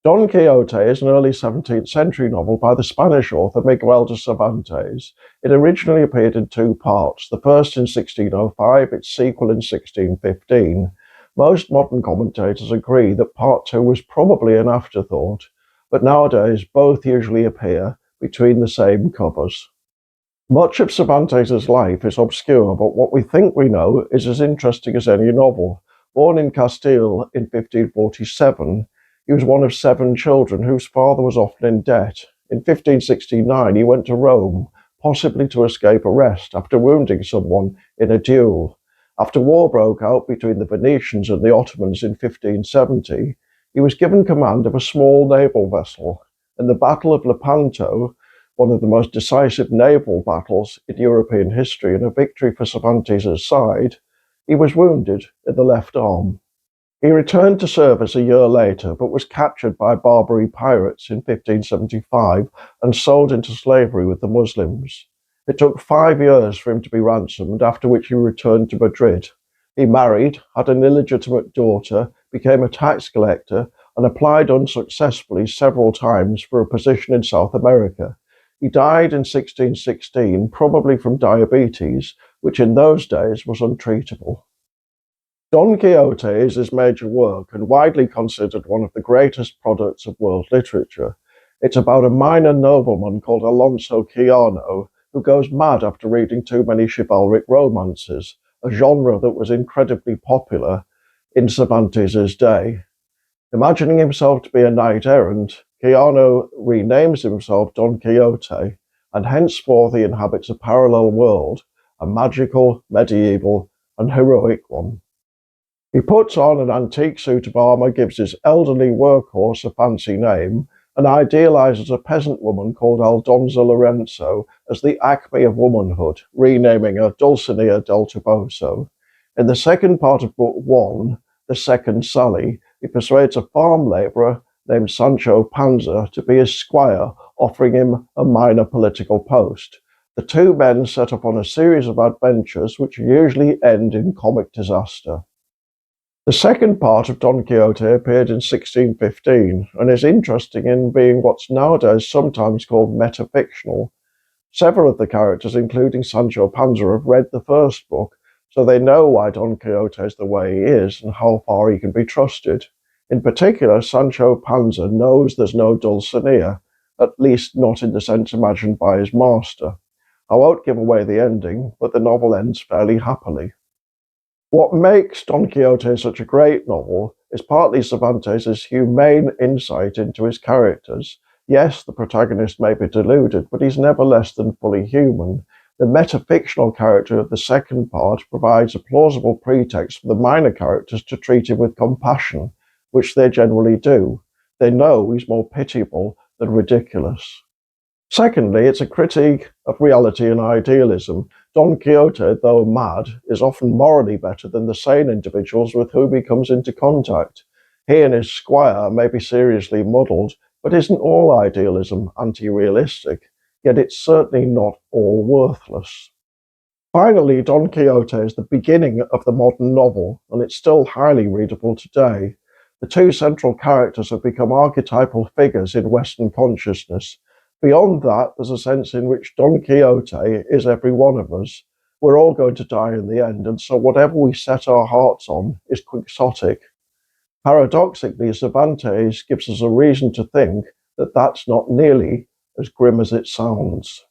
Don Quixote is an early 17th century novel by the Spanish author Miguel de Cervantes. It originally appeared in two parts, the first in 1605, its sequel in 1615. Most modern commentators agree that part two was probably an afterthought, but nowadays both usually appear between the same covers. Much of Cervantes' life is obscure, but what we think we know is as interesting as any novel. Born in Castile in 1547, he was one of 7 children whose father was often in debt. In 1569, he went to Rome, possibly to escape arrest after wounding someone in a duel. After war broke out between the Venetians and the Ottomans in 1570, he was given command of a small naval vessel. In the Battle of Lepanto, one of the most decisive naval battles in European history and a victory for Cervantes' side, he was wounded in the left arm. He returned to service a year later, but was captured by Barbary pirates in 1575 and sold into slavery with the Muslims. It took 5 years for him to be ransomed, after which he returned to Madrid. He married, had an illegitimate daughter, became a tax collector, and applied unsuccessfully several times for a position in South America. He died in 1616, probably from diabetes, which in those days was untreatable. Don Quixote is his major work and widely considered one of the greatest products of world literature. It's about a minor nobleman called Alonso Quijano who goes mad after reading too many chivalric romances, a genre that was incredibly popular in Cervantes' day. Imagining himself to be a knight-errant, Quijano renames himself Don Quixote, and henceforth he inhabits a parallel world, a magical, medieval, and heroic one. He puts on an antique suit of armor, gives his elderly workhorse a fancy name, and idealizes a peasant woman called Aldonza Lorenzo as the acme of womanhood, renaming her Dulcinea del Toboso. In the second part of Book 1, The Second Sally, he persuades a farm laborer named Sancho Panza to be his squire, offering him a minor political post. The two men set off on a series of adventures which usually end in comic disaster. The second part of Don Quixote appeared in 1615 and is interesting in being what's nowadays sometimes called metafictional. Several of the characters, including Sancho Panza, have read the first book, so they know why Don Quixote is the way he is and how far he can be trusted. In particular, Sancho Panza knows there's no Dulcinea, at least not in the sense imagined by his master. I won't give away the ending, but the novel ends fairly happily. What makes Don Quixote such a great novel is partly Cervantes' humane insight into his characters. Yes, the protagonist may be deluded, but he's never less than fully human. The metafictional character of the second part provides a plausible pretext for the minor characters to treat him with compassion, which they generally do. They know he's more pitiable than ridiculous. Secondly, it's a critique of reality and idealism. Don Quixote, though mad, is often morally better than the sane individuals with whom he comes into contact. He and his squire may be seriously muddled, but isn't all idealism anti-realistic? Yet it's certainly not all worthless. Finally, Don Quixote is the beginning of the modern novel, and it's still highly readable today. The two central characters have become archetypal figures in Western consciousness. Beyond that, there's a sense in which Don Quixote is every one of us. We're all going to die in the end, and so whatever we set our hearts on is quixotic. Paradoxically, Cervantes gives us a reason to think that that's not nearly as grim as it sounds.